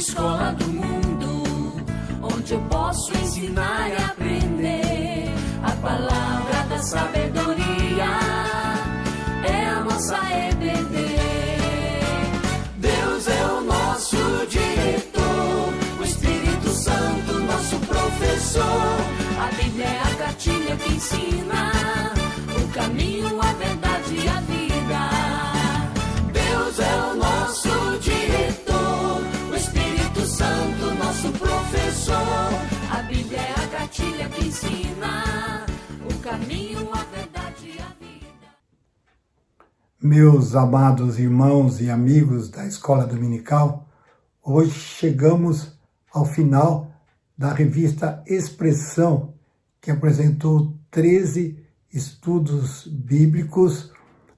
escola do mundo, onde eu posso ensinar e aprender. A palavra da sabedoria é a nossa EBD. Deus é o nosso diretor, o Espírito Santo nosso professor. A Bíblia é a cartilha que ensina o caminho, a verdade e a vida. Deus é o nosso diretor, o Espírito Santo nosso professor. A Bíblia é a cartilha que ensina o caminho, a verdade e a vida. Meus amados irmãos e amigos da Escola Dominical, hoje chegamos ao final da revista Expressão, que apresentou 13 estudos bíblicos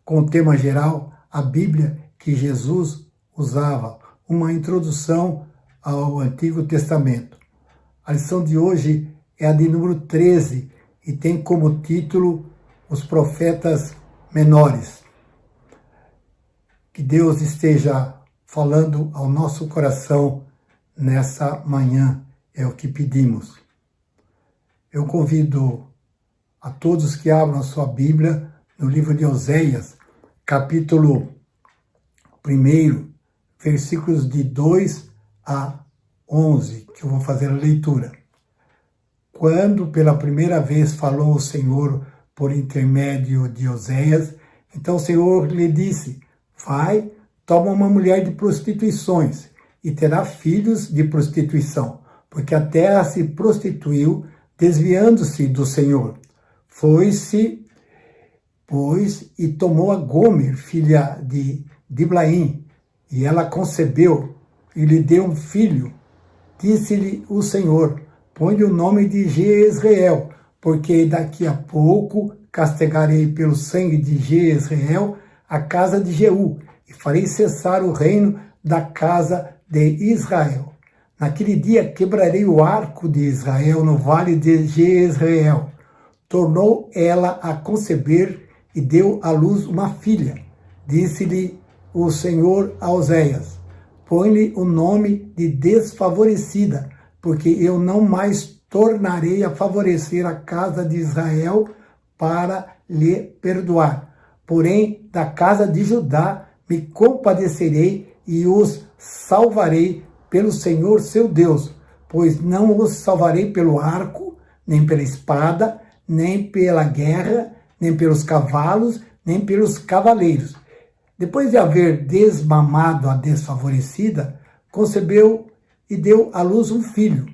com o tema geral, a Bíblia que Jesus usava, uma introdução ao Antigo Testamento. A lição de hoje é a de número 13 e tem como título Os Profetas Menores. Que Deus esteja falando ao nosso coração nessa manhã, é o que pedimos. Eu convido a todos que abram a sua Bíblia no livro de Oséias, capítulo 1, versículos de 2 a 11, que eu vou fazer a leitura. Quando pela primeira vez falou o Senhor por intermédio de Oséias, então o Senhor lhe disse: vai, toma uma mulher de prostituições e terá filhos de prostituição, porque a terra se prostituiu, desviando-se do Senhor. Foi-se, pois, e tomou a Gomer, filha de Diblaim, e ela concebeu e lhe deu um filho. Disse-lhe o Senhor: põe-lhe o nome de Jezreel, porque daqui a pouco castigarei pelo sangue de Jezreel a casa de Jeú, e farei cessar o reino da casa de Israel. Naquele dia quebrarei o arco de Israel no vale de Jezreel. Tornou ela a conceber e deu à luz uma filha. Disse-lhe o Senhor a Oséias: põe-lhe o nome de desfavorecida, porque eu não mais tornarei a favorecer a casa de Israel para lhe perdoar. Porém, da casa de Judá me compadecerei e os salvarei pelo Senhor seu Deus, pois não os salvarei pelo arco, nem pela espada, nem pela guerra, nem pelos cavalos, nem pelos cavaleiros. Depois de haver desmamado a desfavorecida, concebeu e deu à luz um filho.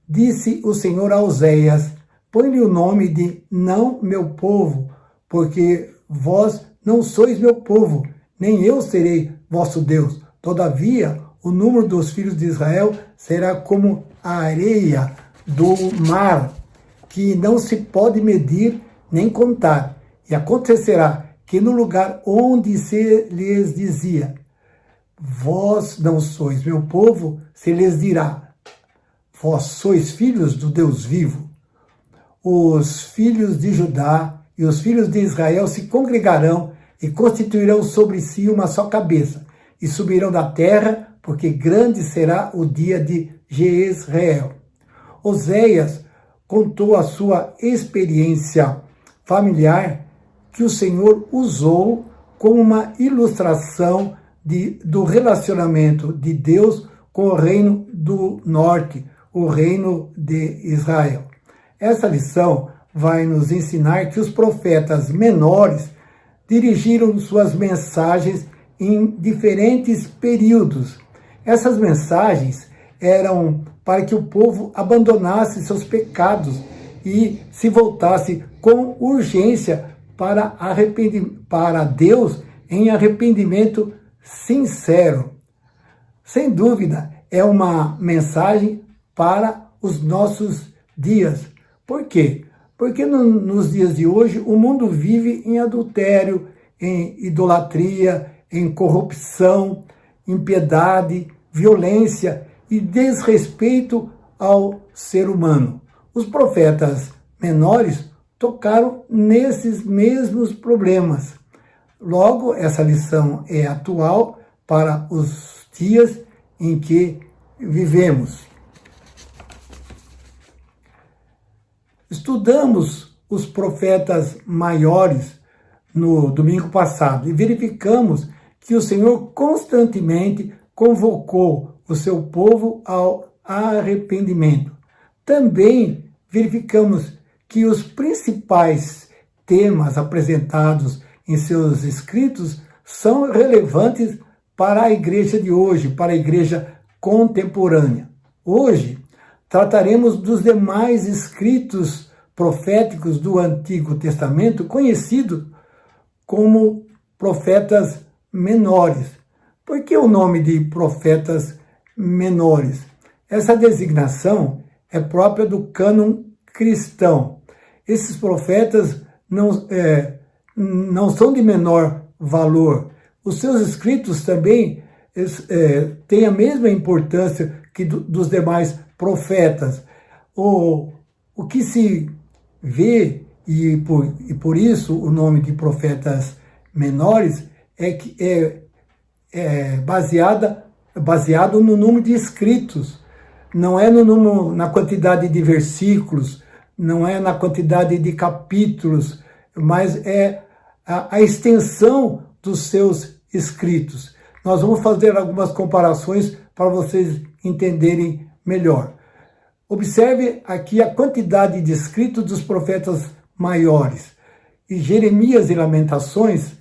Disse o Senhor a Oséias: põe-lhe o nome de não meu povo, porque vós não sois meu povo, nem eu serei vosso Deus. Todavia, o número dos filhos de Israel será como a areia do mar, que não se pode medir nem contar. E acontecerá que no lugar onde se lhes dizia: vós não sois meu povo, se lhes dirá: vós sois filhos do Deus vivo. Os filhos de Judá e os filhos de Israel se congregarão e constituirão sobre si uma só cabeça, e subirão da terra, porque grande será o dia de Jezreel. Oséias contou a sua experiência familiar, que o Senhor usou como uma ilustração do relacionamento de Deus com o reino do norte, o reino de Israel. Essa lição vai nos ensinar que os profetas menores dirigiram suas mensagens em diferentes períodos. Essas mensagens eram para que o povo abandonasse seus pecados e se voltasse com urgência para Deus em arrependimento sincero. Sem dúvida, é uma mensagem para os nossos dias. Por quê? Porque nos dias de hoje o mundo vive em adultério, em idolatria, em corrupção, impiedade, violência e desrespeito ao ser humano. Os profetas menores tocaram nesses mesmos problemas. Logo, essa lição é atual para os dias em que vivemos. Estudamos os profetas maiores no domingo passado e verificamos que o Senhor constantemente convocou o seu povo ao arrependimento. Também verificamos que os principais temas apresentados em seus escritos são relevantes para a igreja de hoje, para a igreja contemporânea. Hoje, trataremos dos demais escritos proféticos do Antigo Testamento, conhecidos como profetas menores. Por que o nome de profetas menores? Essa designação é própria do cânon cristão. Esses profetas não são de menor valor. Os seus escritos também têm a mesma importância que dos demais profetas. O que se vê, e por isso o nome de profetas menores, é baseado no número de escritos. Não é na quantidade de versículos, não é na quantidade de capítulos, mas é a extensão dos seus escritos. Nós vamos fazer algumas comparações para vocês entenderem melhor. Observe aqui a quantidade de escritos dos profetas maiores. E Jeremias e Lamentações,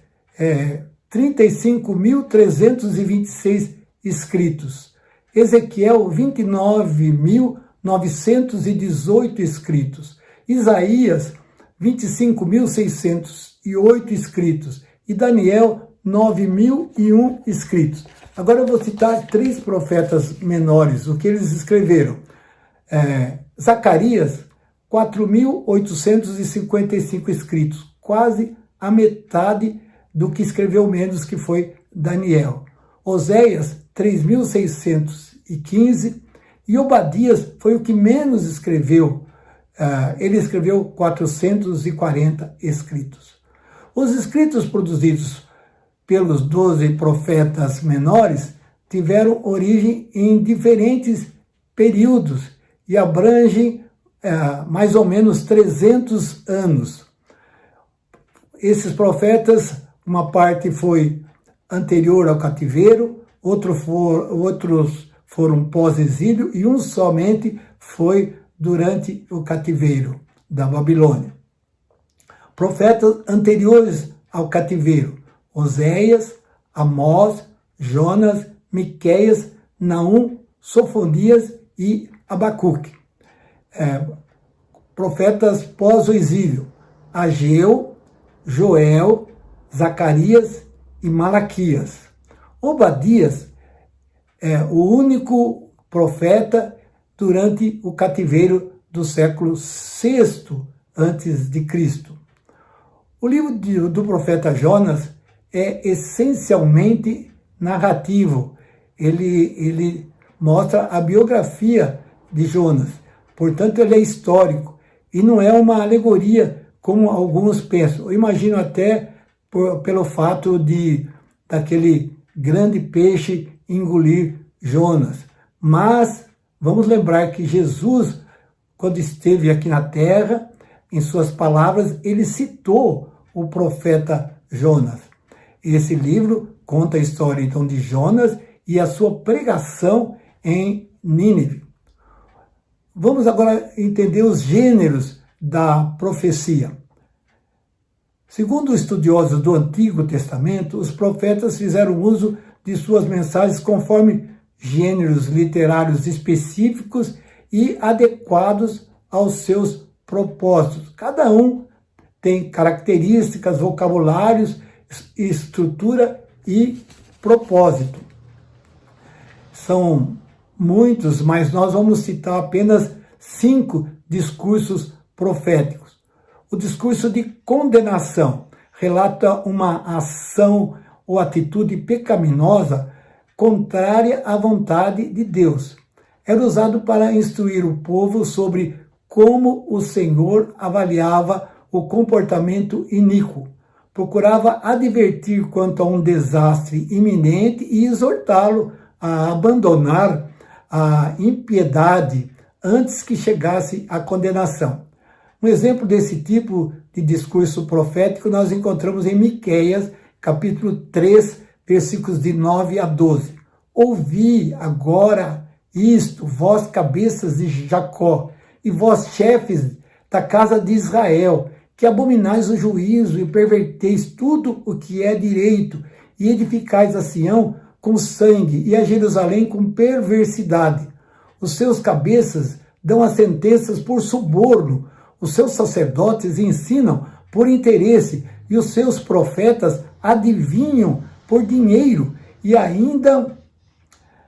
35.326 escritos. Ezequiel, 29.918 escritos. Isaías, 25.608 escritos. E Daniel, 9.001 escritos. Agora eu vou citar 3 profetas menores, o que eles escreveram. Zacarias, 4.855 escritos, quase a metade do que escreveu menos, que foi Daniel. Oséias, 3.615, e Obadias foi o que menos escreveu. Ele escreveu 440 escritos. Os escritos produzidos pelos 12 profetas menores tiveram origem em diferentes períodos e abrangem mais ou menos 300 anos. Esses profetas, uma parte foi anterior ao cativeiro, outros foram pós-exílio e um somente foi durante o cativeiro da Babilônia. Profetas anteriores ao cativeiro: Oséias, Amós, Jonas, Miqueias, Naum, Sofonias e Abacuque. Profetas pós o exílio: Ageu, Joel, Zacarias e Malaquias. Obadias é o único profeta durante o cativeiro do século VI a.C. O livro do profeta Jonas é essencialmente narrativo. Ele mostra a biografia de Jonas. Portanto, ele é histórico e não é uma alegoria, como alguns pensam. Eu imagino até pelo fato daquele grande peixe engolir Jonas. Mas vamos lembrar que Jesus, quando esteve aqui na terra, em suas palavras, ele citou o profeta Jonas. Esse livro conta a história, então, de Jonas e a sua pregação em Nínive. Vamos agora entender os gêneros da profecia. Segundo os estudiosos do Antigo Testamento, os profetas fizeram uso de suas mensagens conforme gêneros literários específicos e adequados aos seus propósitos. Cada um tem características, vocabulários, estrutura e propósito. São muitos, mas nós vamos citar apenas 5 discursos proféticos. O discurso de condenação relata uma ação ou atitude pecaminosa contrária à vontade de Deus. Era usado para instruir o povo sobre como o Senhor avaliava o comportamento iníquo. Procurava advertir quanto a um desastre iminente e exortá-lo a abandonar a impiedade antes que chegasse a condenação. Um exemplo desse tipo de discurso profético nós encontramos em Miqueias, capítulo 3, versículos de 9 a 12. Ouvi agora isto, vós cabeças de Jacó, e vós chefes da casa de Israel, que abominais o juízo e perverteis tudo o que é direito, e edificais a Sião com sangue, e a Jerusalém com perversidade. Os seus cabeças dão as sentenças por suborno, os seus sacerdotes ensinam por interesse, e os seus profetas adivinham por dinheiro, e ainda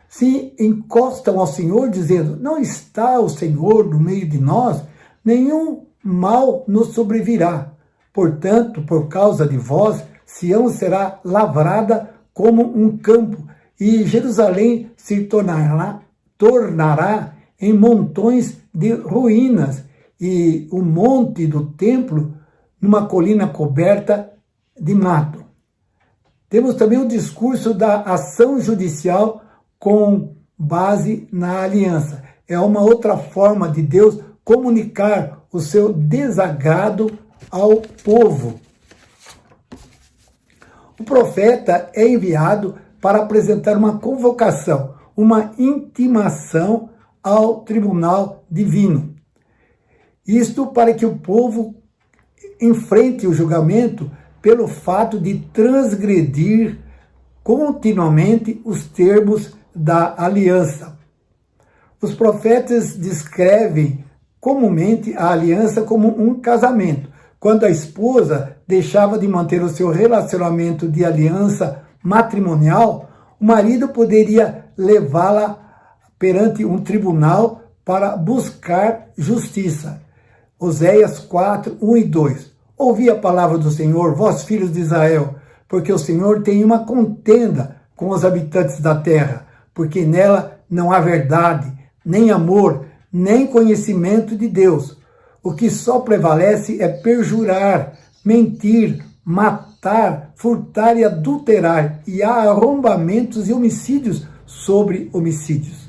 se encostam ao Senhor, dizendo: não está o Senhor no meio de nós, nenhum mal nos sobrevirá. Portanto, por causa de vós, Sião será lavrada como um campo, e Jerusalém se tornará em montões de ruínas, e o monte do templo numa colina coberta de mato. Temos também o discurso da ação judicial com base na aliança. É uma outra forma de Deus comunicar o seu desagrado ao povo. O profeta é enviado para apresentar uma convocação, uma intimação ao tribunal divino. Isto para que o povo enfrente o julgamento pelo fato de transgredir continuamente os termos da aliança. Os profetas descrevem comumente a aliança como um casamento. Quando a esposa deixava de manter o seu relacionamento de aliança matrimonial, o marido poderia levá-la perante um tribunal para buscar justiça. Oséias 4, 1 e 2. Ouvi a palavra do Senhor, vós filhos de Israel, porque o Senhor tem uma contenda com os habitantes da terra, porque nela não há verdade, nem amor, nem conhecimento de Deus. O que só prevalece é perjurar, mentir, matar, furtar e adulterar, e há arrombamentos e homicídios sobre homicídios.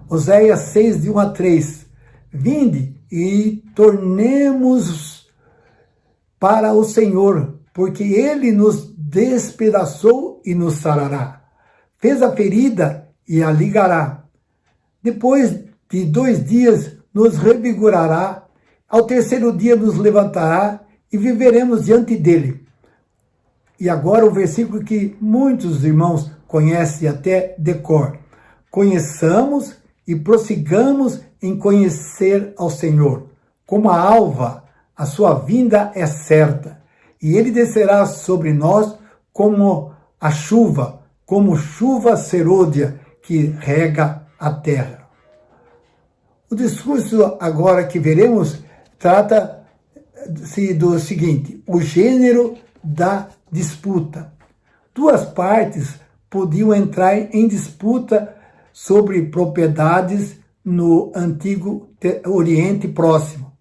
Oséias 6, de 1 a 3. Vinde e tornemos para o Senhor, porque Ele nos despedaçou e nos sarará. Fez a ferida e a ligará. Depois de 2 dias nos revigorará, ao terceiro dia nos levantará e viveremos diante dele. E agora o versículo que muitos irmãos conhecem até de cor. Conheçamos e prossigamos em conhecer ao Senhor. Como a alva, a sua vinda é certa, e ele descerá sobre nós como a chuva, como chuva serôdia que rega a terra. O discurso agora que veremos trata-se do seguinte: o gênero da disputa. 2 partes podiam entrar em disputa sobre propriedades no antigo Oriente Próximo.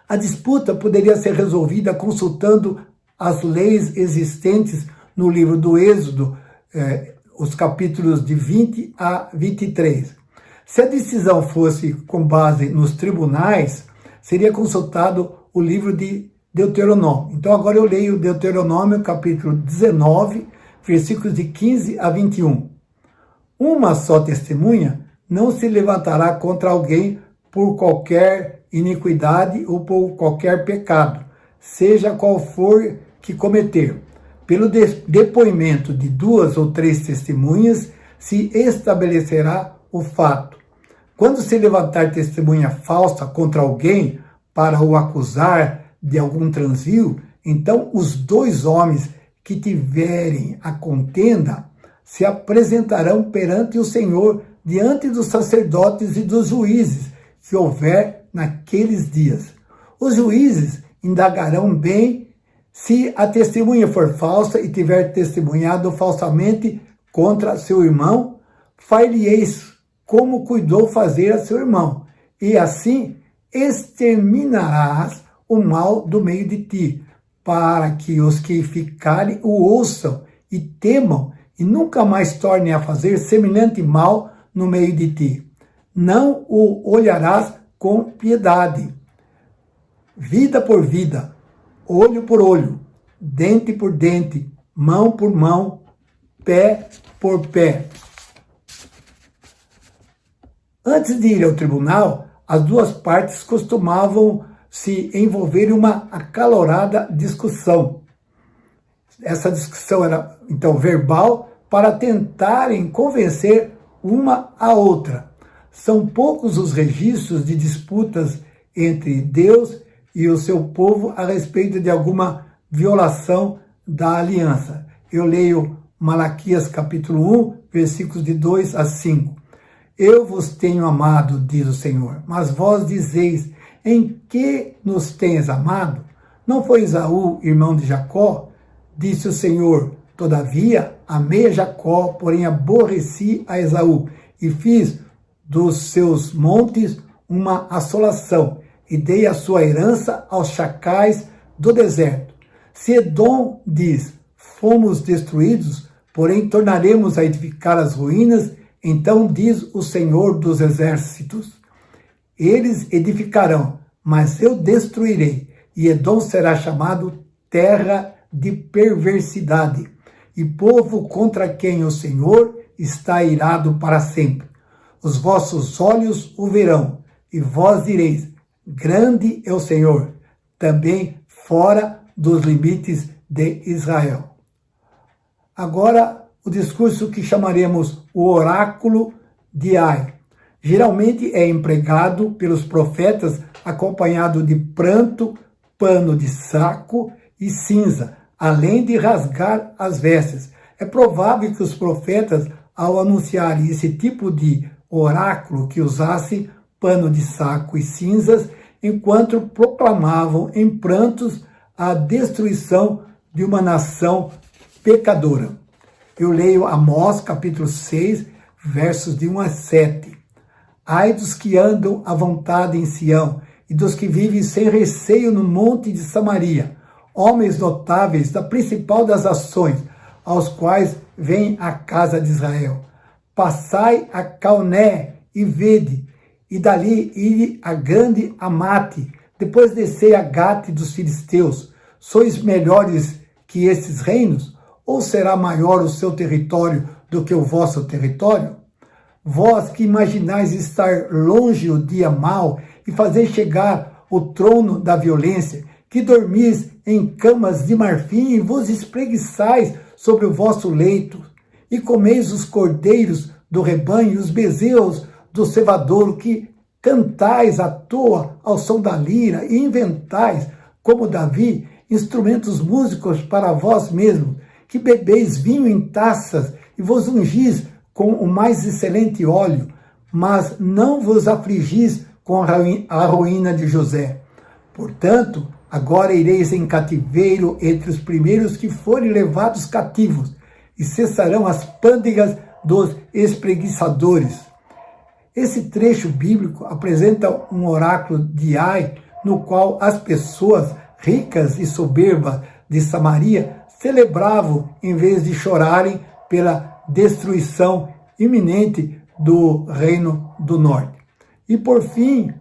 A disputa poderia ser resolvida consultando as leis existentes no livro do Êxodo, os capítulos de 20 a 23. Se a decisão fosse com base nos tribunais, seria consultado o livro de Deuteronômio. Então agora eu leio Deuteronômio, capítulo 19, versículos de 15 a 21. Uma só testemunha não se levantará contra alguém por qualquer iniquidade ou por qualquer pecado, seja qual for que cometer. Pelo depoimento de 2 ou 3 testemunhas se estabelecerá o fato. Quando se levantar testemunha falsa contra alguém para o acusar de algum transvio, então os 2 homens que tiverem a contenda se apresentarão perante o Senhor, diante dos sacerdotes e dos juízes que houver naqueles dias. Os juízes indagarão bem se a testemunha for falsa e tiver testemunhado falsamente contra seu irmão, far-lhe-eis como cuidou fazer a seu irmão, e assim exterminarás o mal do meio de ti, para que os que ficarem o ouçam e temam, e nunca mais tornem a fazer semelhante mal no meio de ti. Não o olharás com piedade. Vida por vida, olho por olho, dente por dente, mão por mão, pé por pé. Antes de ir ao tribunal, as duas partes costumavam se envolver em uma acalorada discussão. Essa discussão era, então, verbal, para tentarem convencer uma a outra. São poucos os registros de disputas entre Deus e o seu povo a respeito de alguma violação da aliança. Eu leio Malaquias capítulo 1, versículos de 2 a 5. Eu vos tenho amado, diz o Senhor, mas vós dizeis, em que nos tens amado? Não foi Esaú, irmão de Jacó? Disse o Senhor, todavia amei a Jacó, porém aborreci a Esaú, e fiz dos seus montes uma assolação, e dei a sua herança aos chacais do deserto. Se Edom diz, fomos destruídos, porém tornaremos a edificar as ruínas, então diz o Senhor dos exércitos, eles edificarão, mas eu destruirei, e Edom será chamado terra de perversidade, e povo contra quem o Senhor está irado para sempre. Os vossos olhos o verão, e vós direis, grande é o Senhor, também fora dos limites de Israel. Agora, o discurso que chamaremos o oráculo de Ai. Geralmente é empregado pelos profetas acompanhado de pranto, pano de saco e cinza, além de rasgar as vestes. É provável que os profetas, ao anunciarem esse tipo de oráculo, que usassem pano de saco e cinzas, enquanto proclamavam em prantos a destruição de uma nação pecadora. Eu leio Amós, capítulo 6, versos de 1 a 7. Ai dos que andam à vontade em Sião, e dos que vivem sem receio no monte de Samaria, homens notáveis da principal das ações, aos quais vem a casa de Israel. Passai a Calné e vede, e dali ide a grande Amate, depois descei a Gate dos filisteus. Sois melhores que esses reinos? Ou será maior o seu território do que o vosso território? Vós que imaginais estar longe o dia mau e fazer chegar o trono da violência, que dormis em camas de marfim e vos espreguiçais sobre o vosso leito, e comeis os cordeiros do rebanho e os bezerros do cevadouro, que cantais à toa ao som da lira e inventais, como Davi, instrumentos músicos para vós mesmos, que bebeis vinho em taças e vos ungis com o mais excelente óleo, mas não vos afligis com a ruína de José. Portanto, agora ireis em cativeiro entre os primeiros que forem levados cativos, e cessarão as pândegas dos espreguiçadores. Esse trecho bíblico apresenta um oráculo de Ai, no qual as pessoas ricas e soberbas de Samaria celebravam em vez de chorarem pela destruição iminente do Reino do Norte. E, por fim,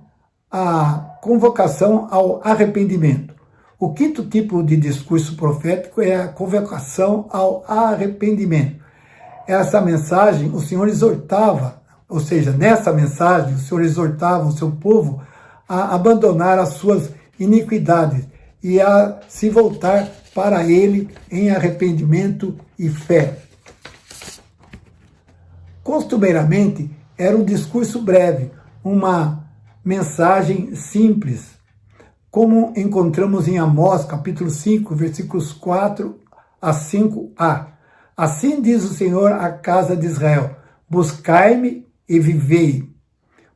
a convocação ao arrependimento. O quinto tipo de discurso profético é a convocação ao arrependimento. Essa mensagem, o Senhor exortava, ou seja, nessa mensagem, o Senhor exortava o seu povo a abandonar as suas iniquidades e a se voltar para Ele em arrependimento e fé. Costumeiramente, era um discurso breve, uma mensagem simples, como encontramos em Amós, capítulo 5, versículos 4 a 5a. Assim diz o Senhor à casa de Israel, buscai-me e vivei.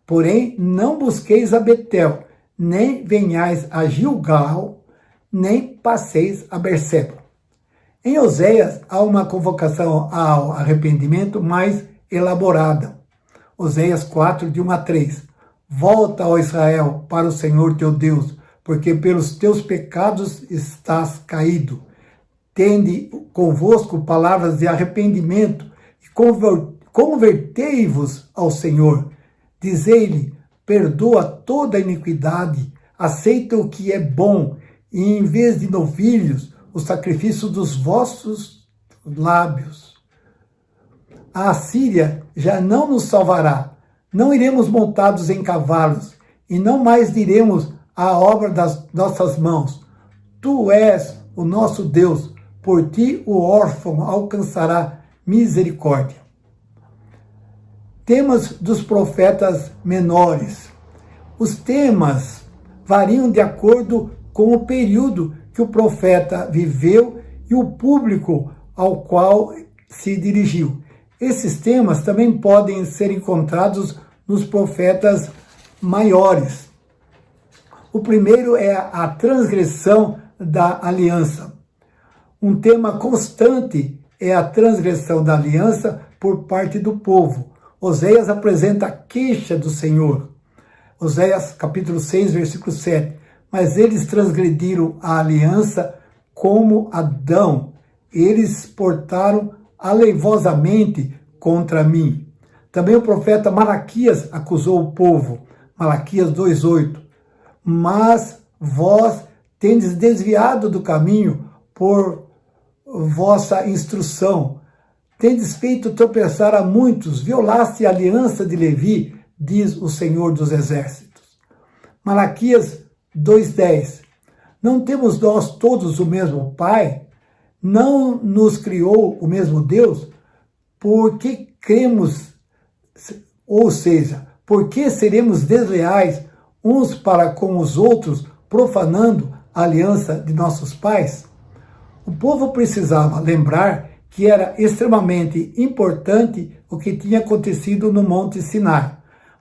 Porém, não busqueis a Betel, nem venhais a Gilgal, nem passeis a Berseba. Em Oséias, há uma convocação ao arrependimento mais elaborada. Oséias 4, de 1 a 3. Volta, ó Israel, para o Senhor teu Deus, porque pelos teus pecados estás caído. Tende convosco palavras de arrependimento, e convertei-vos ao Senhor. Dizei-lhe, perdoa toda a iniquidade, aceita o que é bom, e em vez de novilhos, o sacrifício dos vossos lábios. A Assíria já não nos salvará, não iremos montados em cavalos, e não mais diremos a obra das nossas mãos. Tu és o nosso Deus, por ti o órfão alcançará misericórdia. Temas dos profetas menores. Os temas variam de acordo com o período que o profeta viveu e o público ao qual se dirigiu. Esses temas também podem ser encontrados nos profetas maiores. O primeiro é a transgressão da aliança. Um tema constante é a transgressão da aliança por parte do povo. Oséias apresenta a queixa do Senhor. Oséias capítulo 6, versículo 7. Mas eles transgrediram a aliança como Adão. Eles portaram aleivosamente contra mim. Também o profeta Malaquias acusou o povo. Malaquias 2:8. Mas vós tendes desviado do caminho por vossa instrução. Tendes feito tropeçar a muitos, violaste a aliança de Levi, diz o Senhor dos Exércitos. Malaquias 2:10. Não temos nós todos o mesmo Pai? Não nos criou o mesmo Deus? Por que cremos, ou seja, por que seremos desleais uns para com os outros, profanando a aliança de nossos pais? O povo precisava lembrar que era extremamente importante o que tinha acontecido no Monte Sinai.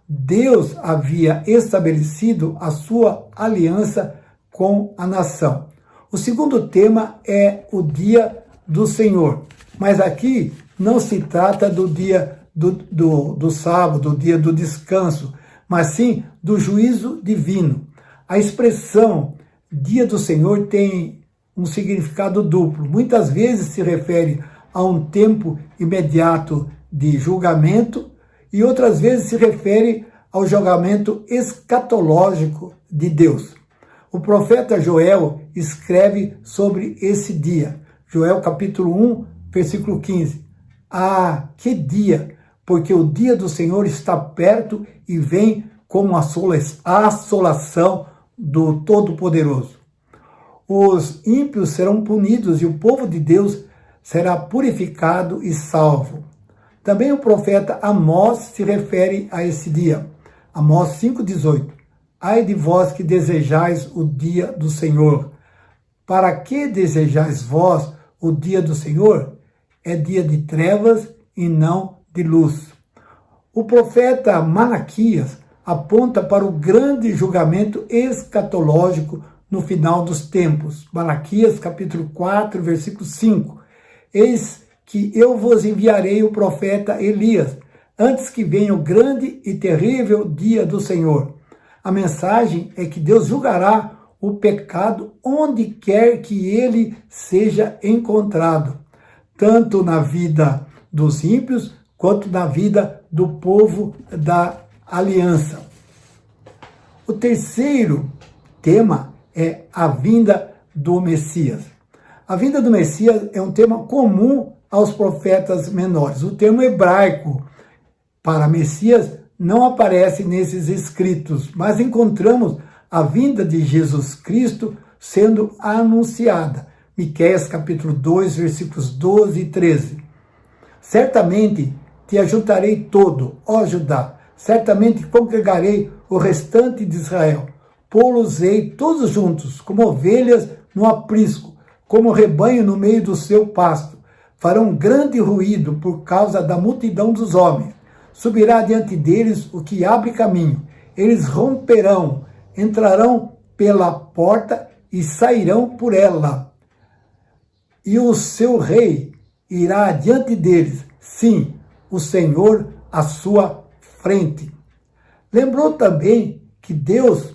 Deus havia estabelecido a sua aliança com a nação. O segundo tema é o dia do Senhor. Mas aqui não se trata do dia do sábado, do dia do descanso, mas sim do juízo divino. A expressão dia do Senhor tem um significado duplo. Muitas vezes se refere a um tempo imediato de julgamento e outras vezes se refere ao julgamento escatológico de Deus. O profeta Joel escreve sobre esse dia. Joel capítulo 1, versículo 15. Ah, que dia! Porque o dia do Senhor está perto e vem como a assolação do Todo-Poderoso. Os ímpios serão punidos e o povo de Deus será purificado e salvo. Também o profeta Amós se refere a esse dia. Amós 5,18. Ai de vós que desejais o dia do Senhor. Para que desejais vós o dia do Senhor? É dia de trevas e não de luz. O profeta Malaquias aponta para o grande julgamento escatológico no final dos tempos. Malaquias capítulo 4, versículo 5. Eis que eu vos enviarei o profeta Elias, antes que venha o grande e terrível dia do Senhor. A mensagem é que Deus julgará o pecado onde quer que ele seja encontrado, tanto na vida dos ímpios quanto na vida do povo da aliança. O terceiro tema é a vinda do Messias. A vinda do Messias é um tema comum aos profetas menores. O termo hebraico para Messias não aparece nesses escritos, mas encontramos a vinda de Jesus Cristo sendo anunciada. Miqueias capítulo 2, versículos 12 e 13. Certamente te ajuntarei todo, ó Judá, certamente congregarei o restante de Israel. Pô-los-ei todos juntos, como ovelhas no aprisco, como rebanho no meio do seu pasto. Farão grande ruído por causa da multidão dos homens. Subirá diante deles o que abre caminho. Eles romperão, entrarão pela porta e sairão por ela. E o seu rei irá diante deles, sim, o Senhor à sua frente. Lembrou também que Deus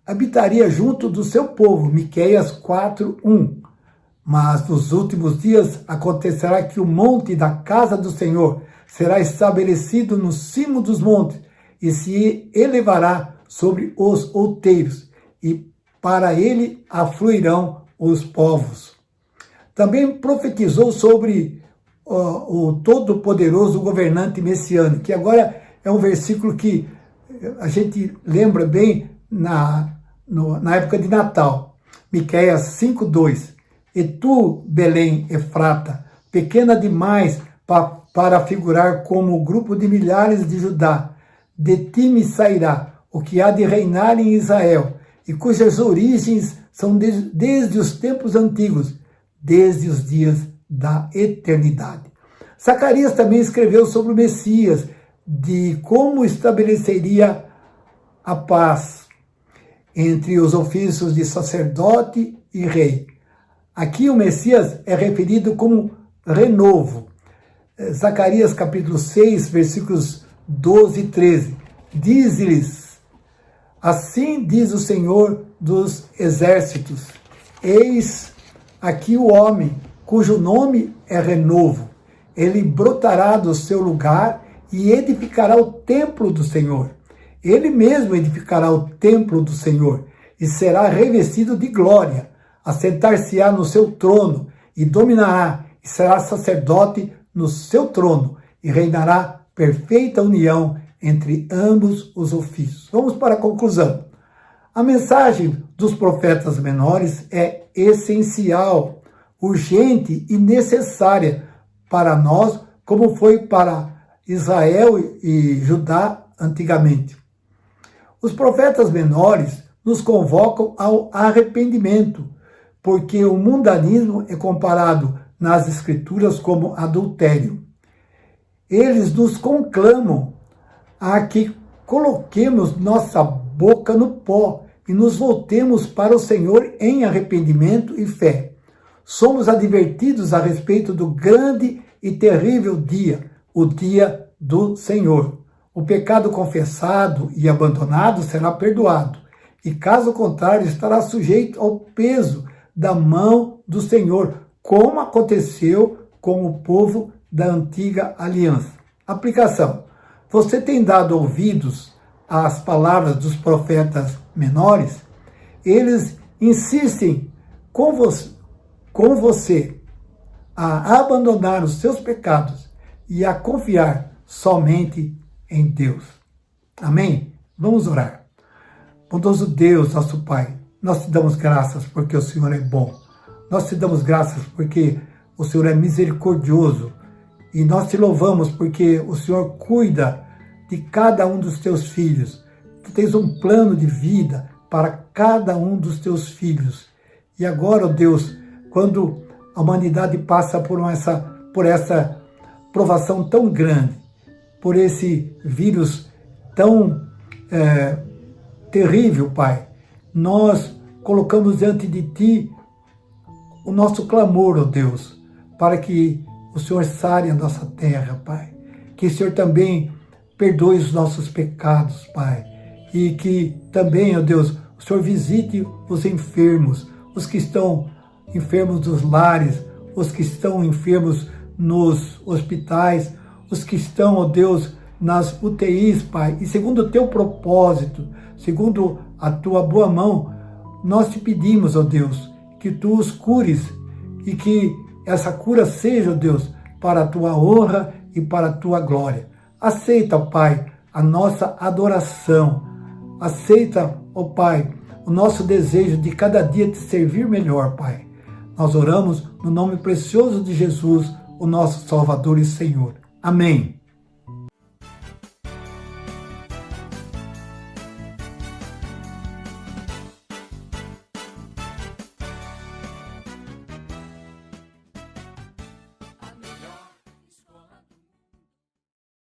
habitaria junto do seu povo, Miqueias 4:1. Mas nos últimos dias acontecerá que o monte da casa do Senhor será estabelecido no cimo dos montes e se elevará sobre os outeiros, e para ele afluirão os povos. Também profetizou sobre o todo-poderoso governante messiânico, que agora é um versículo que a gente lembra bem na época de Natal. Miqueias 5:2. E tu, Belém Efrata, pequena demais para figurar como o grupo de milhares de Judá, de ti me sairá o que há de reinar em Israel, e cujas origens são desde os tempos antigos, desde os dias da eternidade. Zacarias também escreveu sobre o Messias, de como estabeleceria a paz entre os ofícios de sacerdote e rei. Aqui o Messias é referido como renovo. Zacarias capítulo 6, versículos 12 e 13. Diz-lhes: assim diz o Senhor dos exércitos, eis aqui o homem, cujo nome é renovo. Ele brotará do seu lugar e edificará o templo do Senhor. Ele mesmo edificará o templo do Senhor e será revestido de glória. Assentar-se-á no seu trono e dominará, e será sacerdote no seu trono, e reinará perfeita união entre ambos os ofícios. Vamos para a conclusão. A mensagem dos profetas menores é essencial, urgente e necessária para nós, como foi para Israel e Judá antigamente. Os profetas menores nos convocam ao arrependimento, porque o mundanismo é comparado nas Escrituras como adultério. Eles nos conclamam a que coloquemos nossa boca no pó e nos voltemos para o Senhor em arrependimento e fé. Somos advertidos a respeito do grande e terrível dia, o dia do Senhor. O pecado confessado e abandonado será perdoado, e caso contrário estará sujeito ao peso da mão do Senhor, como aconteceu com o povo da antiga aliança. Aplicação. Você tem dado ouvidos às palavras dos profetas menores? Eles insistem com você a abandonar os seus pecados e a confiar somente em Deus. Amém? Vamos orar. Bondoso Deus, nosso Pai, nós te damos graças porque o Senhor é bom. Nós te damos graças porque o Senhor é misericordioso. E nós te louvamos porque o Senhor cuida de cada um dos teus filhos. Tu tens um plano de vida para cada um dos teus filhos. E agora, ó Deus, quando a humanidade passa por essa provação tão grande, por esse vírus tão terrível, Pai, nós colocamos diante de Ti o nosso clamor, ó Deus, para que o Senhor sare a nossa terra, Pai. Que o Senhor também perdoe os nossos pecados, Pai. E que também, ó Deus, o Senhor visite os enfermos, os que estão enfermos dos lares, os que estão enfermos nos hospitais, os que estão, ó Deus, nas UTIs, Pai. E segundo o Teu propósito, segundo a Tua boa mão, nós te pedimos, ó Deus, que Tu os cures e que essa cura seja, ó Deus, para a Tua honra e para a Tua glória. Aceita, ó Pai, a nossa adoração. Aceita, ó Pai, o nosso desejo de cada dia te servir melhor, Pai. Nós oramos no nome precioso de Jesus, o nosso Salvador e Senhor. Amém.